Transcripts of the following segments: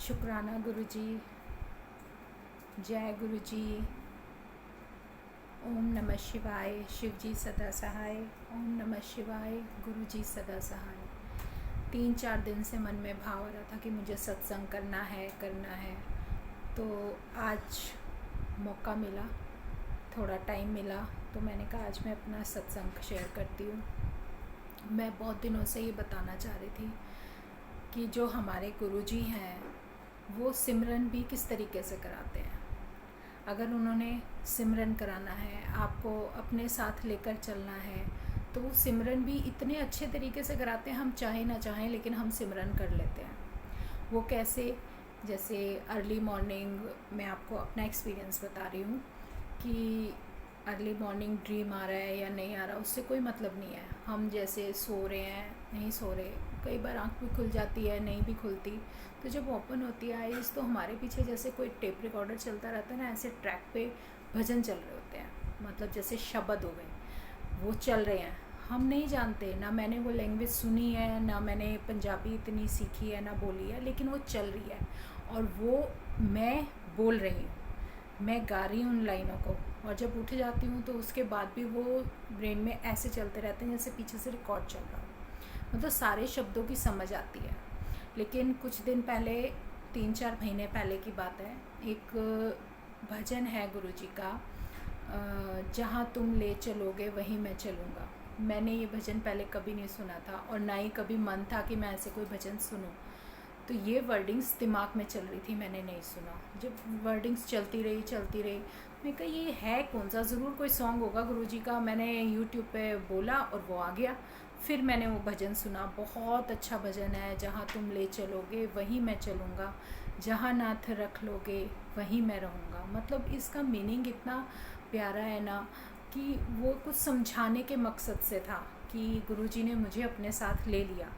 शुक्राना गुरुजी। जय गुरुजी। ओम नमः शिवाय। शिव जी सदा सहाय। ओम नमः शिवाय। गुरुजी सदा सहाय। 3-4 दिन से मन में भाव आ रहा था कि मुझे सत्संग करना है। तो आज मौका मिला, थोड़ा टाइम मिला, तो मैंने कहा आज मैं अपना सत्संग शेयर करती हूँ। मैं बहुत दिनों से ये बताना चाह रही थी कि जो हमारे गुरुजी हैं वो सिमरन भी किस तरीके से कराते हैं। अगर उन्होंने सिमरन कराना है, आपको अपने साथ लेकर चलना है, तो वो सिमरन भी इतने अच्छे तरीके से कराते हैं, हम चाहे ना चाहें लेकिन हम सिमरन कर लेते हैं। वो कैसे? जैसे अर्ली मॉर्निंग, मैं आपको अपना एक्सपीरियंस बता रही हूँ कि अर्ली मॉर्निंग ड्रीम आ रहा है या नहीं आ रहा, उससे कोई मतलब नहीं है। हम जैसे सो रहे हैं, नहीं सो रहे, कई बार आँख भी खुल जाती है, नहीं भी खुलती, तो जब ओपन होती है आईज तो हमारे पीछे जैसे कोई टेप रिकॉर्डर चलता रहता है ना, ऐसे ट्रैक पे भजन चल रहे होते हैं, मतलब जैसे शब्द हो गए, वो चल रहे हैं। हम नहीं जानते, ना मैंने वो लैंग्वेज सुनी है, ना मैंने पंजाबी इतनी सीखी है, ना बोली है, लेकिन वो चल रही है और वो मैं बोल रही हूँ, मैं गा रही हूँ उन लाइनों को। और जब उठ जाती हूँ तो उसके बाद भी वो ब्रेन में ऐसे चलते रहते हैं जैसे पीछे से रिकॉर्ड चल रहा हो, मतलब सारे शब्दों की समझ आती है। लेकिन कुछ दिन पहले, 3-4 महीने पहले की बात है, एक भजन है गुरुजी का, जहाँ तुम ले चलोगे वहीं मैं चलूँगा। मैंने ये भजन पहले कभी नहीं सुना था और ना ही कभी मन था कि मैं ऐसे कोई भजन सुनूं। तो ये वर्डिंग्स दिमाग में चल रही थी, मैंने नहीं सुना। जब वर्डिंग्स चलती रही, मैं कहा ये है कौन सा, ज़रूर कोई सॉन्ग होगा गुरुजी का। मैंने यूट्यूब पे बोला और वो आ गया। फिर मैंने वो भजन सुना, बहुत अच्छा भजन है। जहाँ तुम ले चलोगे वहीं मैं चलूँगा, जहाँ नाथ रख लोगे वहीं मैं रहूँगा। मतलब इसका मीनिंग इतना प्यारा है ना, कि वो कुछ समझाने के मकसद से था कि गुरुजी ने मुझे अपने साथ ले लिया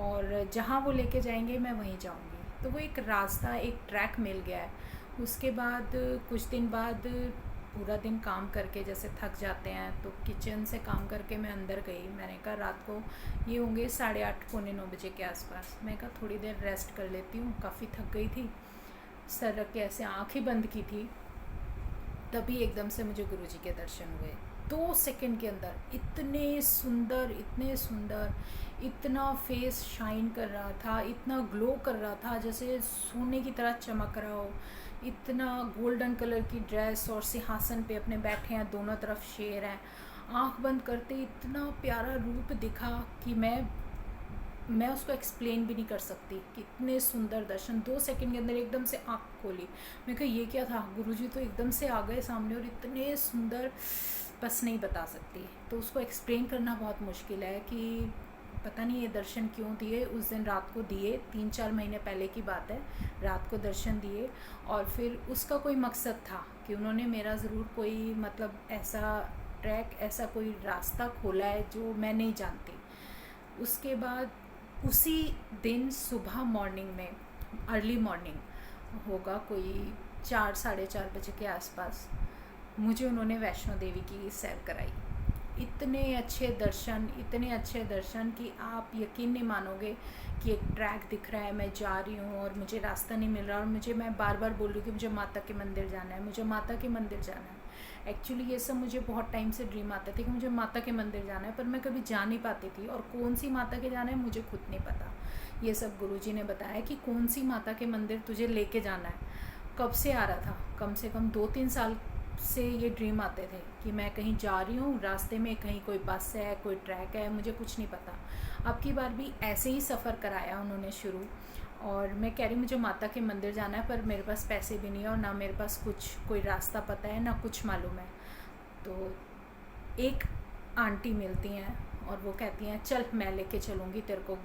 और जहाँ वो लेके जाएंगे मैं वहीं जाऊँगी। तो वो एक रास्ता, एक ट्रैक मिल गया है। उसके बाद कुछ दिन बाद पूरा दिन काम करके जैसे थक जाते हैं, तो किचन से काम करके मैं अंदर गई। मैंने कहा रात को ये होंगे 8:30 पौने 9 बजे के आसपास। मैं कहा थोड़ी देर रेस्ट कर लेती हूँ, काफ़ी थक गई थी। सर रख के ऐसे आँख ही बंद की थी, तभी एकदम से मुझे गुरुजी के दर्शन हुए। 2 सेकंड के अंदर इतने सुंदर, इतना फेस शाइन कर रहा था, इतना ग्लो कर रहा था, जैसे सोने की तरह चमक रहा हो। इतना गोल्डन कलर की ड्रेस और सिंहासन पे अपने बैठे हैं, दोनों तरफ शेर हैं। आंख बंद करते इतना प्यारा रूप दिखा कि मैं उसको एक्सप्लेन भी नहीं कर सकती। कितने सुंदर दर्शन, 2 सेकंड के अंदर एकदम से आँख खोली। मैं कहा ये क्या था, गुरुजी तो एकदम से आ गए सामने और इतने सुंदर, बस नहीं बता सकती। तो उसको एक्सप्लेन करना बहुत मुश्किल है कि पता नहीं ये दर्शन क्यों दिए। उस दिन रात को दिए, 3-4 महीने पहले की बात है, रात को दर्शन दिए। और फिर उसका कोई मकसद था कि उन्होंने मेरा ज़रूर कोई, मतलब ऐसा ट्रैक, ऐसा कोई रास्ता खोला है जो मैं नहीं जानती। उसके बाद उसी दिन सुबह मॉर्निंग में, अर्ली मॉर्निंग होगा कोई 4-4:30 बजे के आसपास, मुझे उन्होंने वैष्णो देवी की सैर कराई। इतने अच्छे दर्शन कि आप यकीन नहीं मानोगे कि एक ट्रैक दिख रहा है, मैं जा रही हूँ और मुझे रास्ता नहीं मिल रहा, और मैं बार बार बोल रही हूँ कि मुझे माता के मंदिर जाना है, मुझे माता के मंदिर जाना है। एक्चुअली ये सब मुझे बहुत टाइम से ड्रीम आते थे कि मुझे माता के मंदिर जाना है, पर मैं कभी जा नहीं पाती थी, और कौन सी माता के जाना है मुझे खुद नहीं पता। ये सब गुरुजी ने बताया कि कौन सी माता के मंदिर तुझे लेके जाना है। कब से आ रहा था, कम से कम 2-3 साल से ये ड्रीम आते थे कि मैं कहीं जा रही हूँ, रास्ते में कहीं कोई बस है, कोई ट्रैक है, मुझे कुछ नहीं पता। अब की बार भी ऐसे ही सफ़र कराया उन्होंने शुरू, और मैं कह रही मुझे माता के मंदिर जाना है, पर मेरे पास पैसे भी नहीं है और ना मेरे पास कोई रास्ता पता है, ना कुछ मालूम है। तो एक आंटी मिलती हैं और वो कहती हैं चल मैं लेके चलूँगी तेरे को,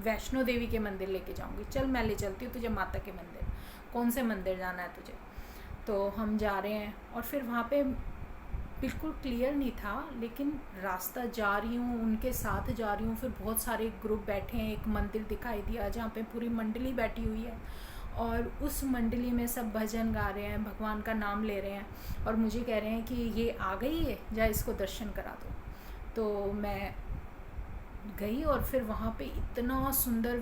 वैष्णो देवी के मंदिर लेके जाऊँगी, चल मैं ले चलती हूँ तुझे माता के मंदिर, कौन से मंदिर जाना है तुझे। तो हम जा रहे हैं और फिर वहाँ पे बिल्कुल क्लियर नहीं था, लेकिन रास्ता जा रही हूँ, उनके साथ जा रही हूँ। फिर बहुत सारे ग्रुप बैठे हैं, एक मंदिर दिखाई दिया जहाँ पे पूरी मंडली बैठी हुई है, और उस मंडली में सब भजन गा रहे हैं, भगवान का नाम ले रहे हैं, और मुझे कह रहे हैं कि ये आ गई है, जा इसको दर्शन करा दो। तो मैं गई और फिर वहाँ पे इतना सुंदर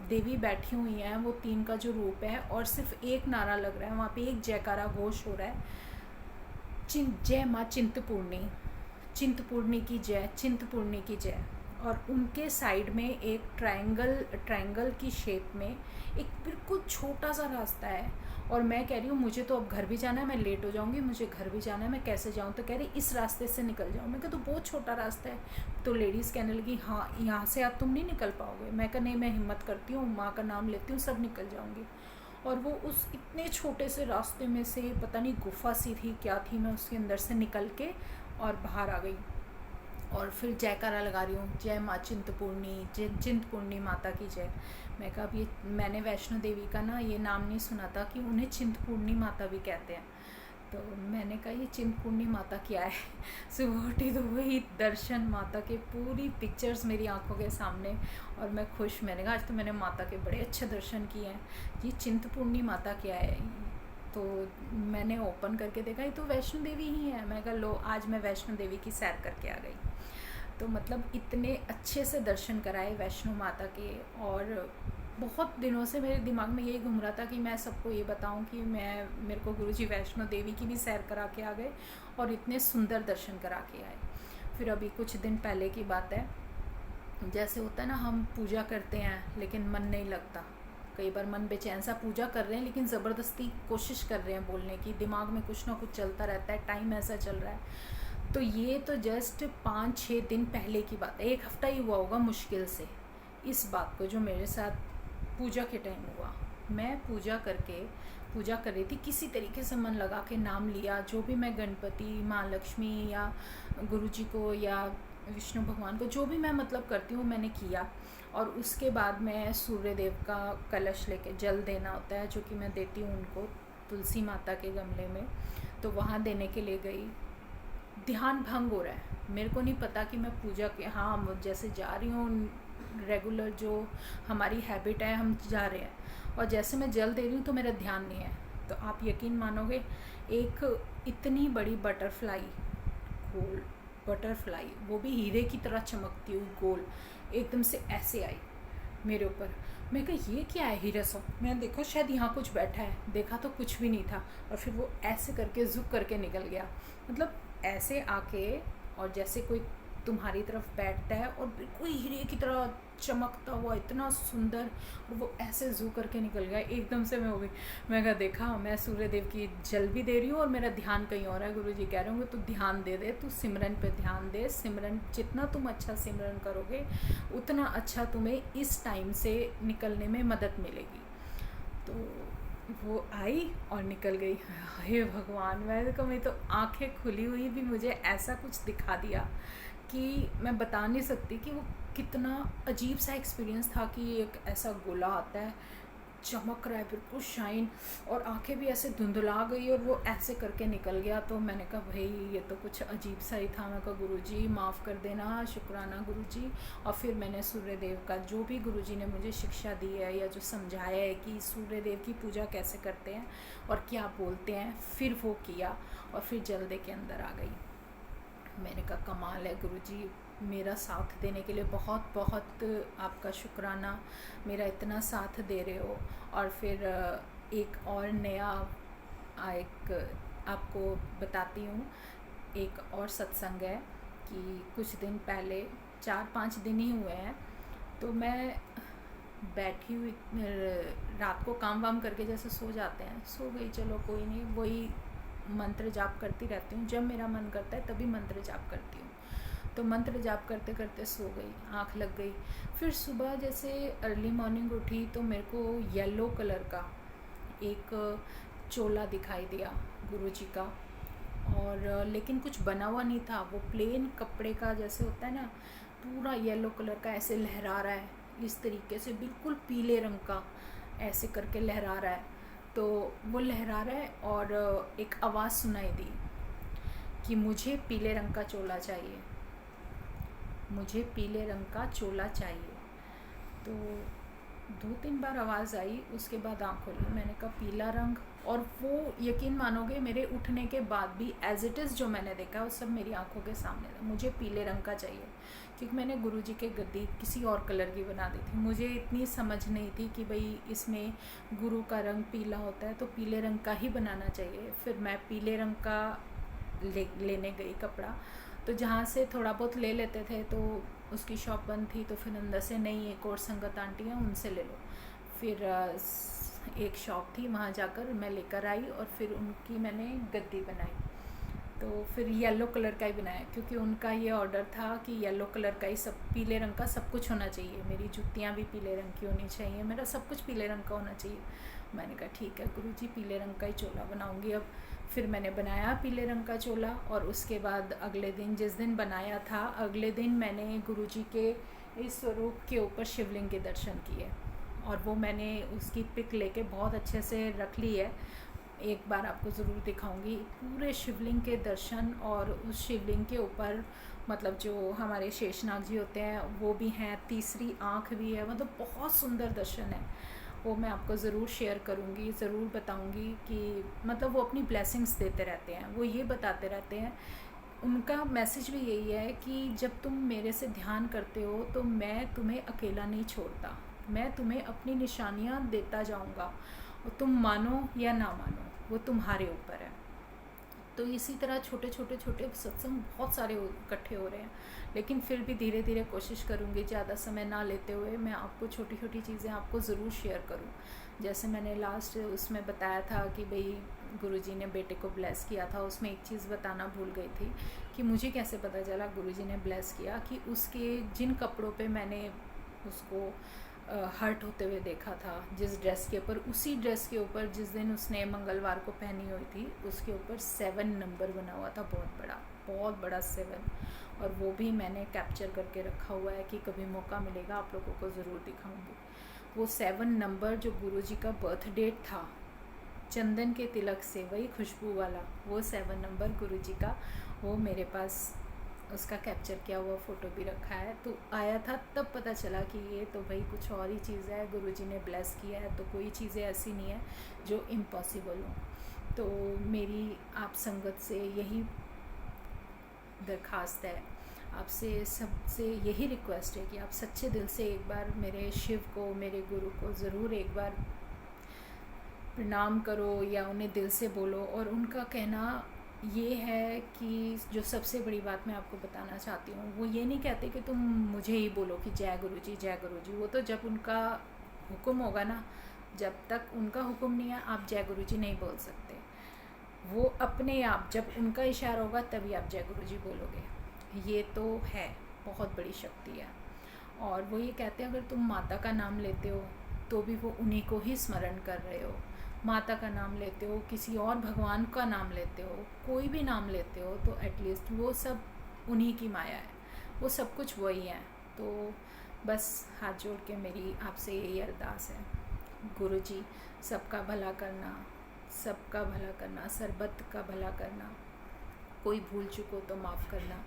देवी बैठी हुई हैं, वो 3 का जो रूप है, और सिर्फ एक नारा लग रहा है वहाँ पे, एक जयकारा घोष हो रहा है, जय माँ चिंतपूर्णी, चिंतपूर्णी की जय, चिंतपूर्णी की जय। और उनके साइड में एक ट्रायंगल की शेप में एक बिल्कुल छोटा सा रास्ता है। और मैं कह रही हूँ मुझे तो अब घर भी जाना है, मैं लेट हो जाऊँगी, मुझे घर भी जाना है, मैं कैसे जाऊँ? तो कह रही इस रास्ते से निकल जाऊँ। मैं कहा तो बहुत छोटा रास्ता है। तो लेडीज़ कहने लगी हाँ यहाँ से आप तुम नहीं निकल पाओगे। मैं कहा नहीं, मैं हिम्मत करती हूँ, माँ का नाम लेती हूँ, सब निकल जाऊँगी। और वो उस इतने छोटे से रास्ते में से, पता नहीं गुफा सी थी क्या थी, मैं उसके अंदर से निकल के और बाहर आ गई। और फिर जयकारा लगा रही हूँ, जय माँ चिंतपूर्णी, चिंतपूर्णी माता की जय। मैं कहा अब ये मैंने वैष्णो देवी का ना ये नाम नहीं सुना था कि उन्हें चिंतपूर्णी माता भी कहते हैं। तो मैंने कहा ये चिंतपूर्णी माता क्या है? सुबह उठी तो वही दर्शन, माता के पूरी पिक्चर्स मेरी आंखों के सामने, और मैं खुश। मैंने कहा आज तो मैंने माता के बड़े अच्छे दर्शन किए हैं। ये चिंतपूर्णी माता क्या है? तो मैंने ओपन करके देखा, ये तो वैष्णो देवी ही है। मैं कहा लो आज मैं वैष्णो देवी की सैर करके आ गई। तो मतलब इतने अच्छे से दर्शन कराए वैष्णो माता के। और बहुत दिनों से मेरे दिमाग में यही घूम रहा था कि मैं सबको ये बताऊं कि मेरे को गुरुजी वैष्णो देवी की भी सैर करा के आ गए और इतने सुंदर दर्शन करा के आए। फिर अभी कुछ दिन पहले की बात है, जैसे होता है ना हम पूजा करते हैं लेकिन मन नहीं लगता, कई बार मन बेचैन सा, पूजा कर रहे हैं लेकिन ज़बरदस्ती कोशिश कर रहे हैं बोलने की, दिमाग में कुछ ना कुछ चलता रहता है, टाइम ऐसा चल रहा है। तो ये तो जस्ट 5-6 दिन पहले की बात है, 1 हफ्ता ही हुआ होगा मुश्किल से इस बात को, जो मेरे साथ पूजा के टाइम हुआ। मैं पूजा कर रही थी, किसी तरीके से मन लगा के नाम लिया, जो भी मैं गणपति, माँ लक्ष्मी या गुरुजी को या विष्णु भगवान को, जो भी मैं मतलब करती हूँ मैंने किया। और उसके बाद मैं सूर्य देव का कलश लेके, जल देना होता है जो कि मैं देती हूँ उनको तुलसी माता के गमले में, तो वहाँ देने के लिए गई। ध्यान भंग हो रहा है, मेरे को नहीं पता कि मैं पूजा के, हाँ जैसे जा रही हूँ रेगुलर जो हमारी हैबिट है हम जा रहे हैं, और जैसे मैं जल दे रही हूँ तो मेरा ध्यान नहीं है। तो आप यकीन मानोगे, एक इतनी बड़ी बटरफ्लाई, गोल बटरफ्लाई, वो भी हीरे की तरह चमकती हुई गोल, एकदम से ऐसे आई मेरे ऊपर। मैं कहा ये क्या है हीरा सा? मैं देखा शायद यहाँ कुछ बैठा है, देखा तो कुछ भी नहीं था। और फिर वो ऐसे करके झुक करके निकल गया, मतलब ऐसे आके, और जैसे कोई तुम्हारी तरफ बैठता है और बिल्कुल हीरे की तरह चमकता हुआ, इतना सुंदर, और वो ऐसे झुक करके निकल गया। एकदम से मैं हो गई। मैं कहा देखा, मैं सूर्य देव की जल भी दे रही हूँ और मेरा ध्यान कहीं और है। गुरुजी कह रहे होंगे तू ध्यान दे दे, तू सिमरन पे ध्यान दे, सिमरन जितना तुम अच्छा सिमरन करोगे उतना अच्छा तुम्हें इस टाइम से निकलने में मदद मिलेगी। तो वो आई और निकल गई। हे भगवान, मेरी तो आंखें खुली हुई भी मुझे ऐसा कुछ दिखा दिया कि मैं बता नहीं सकती कि वो कितना अजीब सा एक्सपीरियंस था कि एक ऐसा गोला आता है, चमक रहा है बिल्कुल शाइन, और आंखें भी ऐसे धुंधला गई और वो ऐसे करके निकल गया। तो मैंने कहा भाई ये तो कुछ अजीब सा ही था। मैं कहा गुरुजी माफ़ कर देना, शुक्राना गुरुजी। और फिर मैंने सूर्य देव का जो भी गुरुजी ने मुझे शिक्षा दी है या जो समझाया है कि सूर्य देव की पूजा कैसे करते हैं और क्या बोलते हैं, फिर वो किया और फिर जल दे के अंदर आ गई। मैंने कहा कमाल है गुरुजी, मेरा साथ देने के लिए बहुत बहुत आपका शुक्राना, मेरा इतना साथ दे रहे हो। और फिर एक और नया एक आपको बताती हूँ, एक और सत्संग है कि कुछ दिन पहले, 4-5 दिन ही हुए हैं, तो मैं बैठी हुई, रात को काम वाम करके जैसे सो जाते हैं, सो गई, चलो कोई नहीं, वही मंत्र जाप करती रहती हूँ, जब मेरा मन करता है तभी मंत्र जाप करती हूँ। तो मंत्र जाप करते करते सो गई, आँख लग गई। फिर सुबह जैसे अर्ली मॉर्निंग उठी तो मेरे को येलो कलर का एक चोला दिखाई दिया गुरुजी का, और लेकिन कुछ बना हुआ नहीं था, वो प्लेन कपड़े का जैसे होता है ना, पूरा येलो कलर का ऐसे लहरा रहा है, इस तरीके से बिल्कुल पीले रंग का ऐसे करके लहरा रहा है। तो वो लहरा रहा है और एक आवाज़ सुनाई दी कि मुझे पीले रंग का चोला चाहिए, मुझे पीले रंग का चोला चाहिए। तो 2-3 बार आवाज़ आई, उसके बाद आँख खोली, मैंने कहा पीला रंग। और वो यकीन मानोगे मेरे उठने के बाद भी एज इट इज़ जो मैंने देखा वो सब मेरी आंखों के सामने था। मुझे पीले रंग का चाहिए, क्योंकि मैंने गुरुजी के गद्दी किसी और कलर की बना दी थी। मुझे इतनी समझ नहीं थी कि भाई इसमें गुरु का रंग पीला होता है तो पीले रंग का ही बनाना चाहिए। फिर मैं पीले रंग का लेने गई कपड़ा, तो जहाँ से थोड़ा बहुत ले लेते थे तो उसकी शॉप बंद थी, तो फिर अंदर से नहीं, एक और संगत आंटी हैं उनसे ले लो। फिर एक शॉप थी, वहाँ जाकर मैं लेकर आई और फिर उनकी मैंने गद्दी बनाई। तो फिर येलो कलर का ही बनाया, क्योंकि उनका ये ऑर्डर था कि येलो कलर का ही, सब पीले रंग का सब कुछ होना चाहिए। मेरी जूतियाँ भी पीले रंग की होनी चाहिए, मेरा सब कुछ पीले रंग का होना चाहिए। मैंने कहा ठीक है गुरुजी, पीले रंग का ही चोला बनाऊंगी अब। फिर मैंने बनाया पीले रंग का चोला, और उसके बाद अगले दिन, जिस दिन बनाया था अगले दिन, मैंने गुरुजी के इस स्वरूप के ऊपर शिवलिंग के दर्शन किए। और वो मैंने उसकी पिक लेके बहुत अच्छे से रख ली है, एक बार आपको ज़रूर दिखाऊंगी। पूरे शिवलिंग के दर्शन, और उस शिवलिंग के ऊपर मतलब जो हमारे शेषनाग जी होते हैं वो भी हैं, तीसरी आँख भी है, मतलब बहुत सुंदर दर्शन है। वो मैं आपको ज़रूर शेयर करूँगी, ज़रूर बताऊँगी कि मतलब वो अपनी ब्लेसिंग्स देते रहते हैं, वो ये बताते रहते हैं। उनका मैसेज भी यही है कि जब तुम मेरे से ध्यान करते हो तो मैं तुम्हें अकेला नहीं छोड़ता, मैं तुम्हें अपनी निशानियाँ देता जाऊँगा, और तुम मानो या ना मानो वो तुम्हारे ऊपर है। तो इसी तरह छोटे छोटे छोटे सत्संग बहुत सारे इकट्ठे हो रहे हैं, लेकिन फिर भी धीरे धीरे कोशिश करूँगी ज़्यादा समय ना लेते हुए मैं आपको छोटी छोटी चीज़ें आपको ज़रूर शेयर करूँ। जैसे मैंने लास्ट उसमें बताया था कि भाई गुरुजी ने बेटे को ब्लेस किया था, उसमें एक चीज़ बताना भूल गई थी कि मुझे कैसे पता चला गुरुजी ने ब्लेस किया, कि उसके जिन कपड़ों पे मैंने उसको हर्ट होते हुए देखा था, जिस ड्रेस के ऊपर, उसी ड्रेस के ऊपर जिस दिन उसने मंगलवार को पहनी हुई थी, उसके ऊपर 7 नंबर बना हुआ था, बहुत बड़ा 7। और वो भी मैंने कैप्चर करके रखा हुआ है कि कभी मौका मिलेगा आप लोगों को ज़रूर दिखाऊंगी। वो 7 नंबर जो गुरुजी का बर्थ डेट था, चंदन के तिलक से, वही खुशबू वाला, वो 7 नंबर गुरुजी का, वो मेरे पास उसका कैप्चर किया हुआ फ़ोटो भी रखा है। तो आया था तब पता चला कि ये तो भाई कुछ और ही चीज़ है, गुरुजी ने ब्लेस किया है, तो कोई चीज़ें ऐसी नहीं है जो इम्पॉसिबल हो। तो मेरी आप संगत से यही दरख्वास्त है, आपसे सबसे यही रिक्वेस्ट है कि आप सच्चे दिल से एक बार मेरे शिव को, मेरे गुरु को ज़रूर एक बार प्रणाम करो या उन्हें दिल से बोलो। और उनका कहना ये है कि जो सबसे बड़ी बात मैं आपको बताना चाहती हूँ, वो ये नहीं कहते कि तुम मुझे ही बोलो कि जय गुरुजी जय गुरुजी। वो तो जब उनका हुक्म होगा ना, जब तक उनका हुक्म नहीं है आप जय गुरुजी नहीं बोल सकते। वो अपने आप जब उनका इशारा होगा तभी आप जय गुरुजी बोलोगे। ये तो है, बहुत बड़ी शक्ति है। और वो ये कहते हैं अगर तुम माता का नाम लेते हो तो भी वो उन्हीं को ही स्मरण कर रहे हो। माता का नाम लेते हो, किसी और भगवान का नाम लेते हो, कोई भी नाम लेते हो, तो एटलीस्ट वो सब उन्हीं की माया है, वो सब कुछ वही है। तो बस हाथ जोड़ के मेरी आपसे यही अरदास है, गुरुजी सबका भला करना, सबका भला करना, सरबत का भला करना, कोई भूल चूक हो तो माफ़ करना।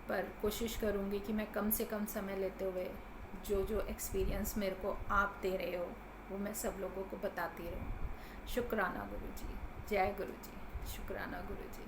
पर कोशिश करूँगी कि मैं कम से कम समय लेते हुए जो जो एक्सपीरियंस मेरे को आप दे रहे हो वो मैं सब लोगों को बताती रहूँ। शुक्राना गुरुजी, जय गुरुजी, शुक्राना गुरुजी।